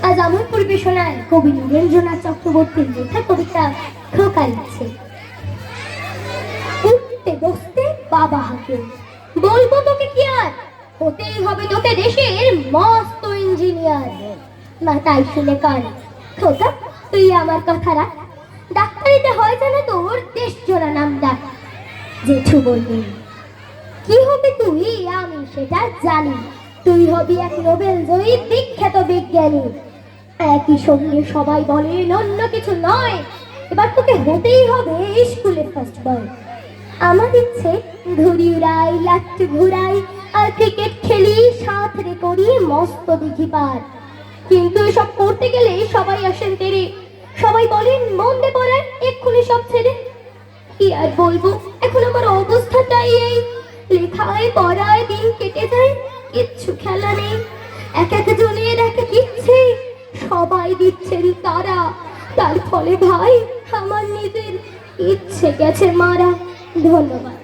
আজ আমার পরিবেশনায় কবি নীরেন্দ্রনাথ চক্রবর্তীর লেখা কবিতা খোকা লিখছে। উঠতে বসতে বাবা হাঁকে, বলবো তোকে কি আর, হতেই হবে তোকে দেশের মস্ত ইঞ্জিনিয়ার। না তাই শুনে কান, খোকা তুই আমার কথা রাখ, ডাক্তারিতে হয় যেন তোর দেশ জোড়া নাম ডাক। জেঠু বললেন, কি হবে তুই আমি সেটা জানি, তুই হবি এক নোবেল জয়ী বিখ্যাত বিজ্ঞানী। একই সঙ্গে সবাই বলেন অন্য কিছু নয়, এবার তোকে হতেই হবে স্কুলে ফার্স্ট বয়। আমার ইচ্ছে ঘুড়ি উড়াই, লাট্টু ঘুরাই, আর ক্রিকেট খেলি, সাঁতরে করি মস্ত দিঘি পার। কিন্তু এসব করতে গেলে সবাই আসেন তেরে, সবাই বলেন মন দে পড়ায়, এক্ষুনি সব ছেড়ে। কি আর বলবো, এখন আমার অবস্থাটাই এই, লেখায় পড়ায় দিন কেটে যায়, কিচ্ছু খেলা নেই। এক এক জনের এক এক ইচ্ছে, সবাই দিচ্ছেন তারা, তার ফলে ভাই আমার নিজের ইচ্ছে গেছে মারা। ধন্যবাদ।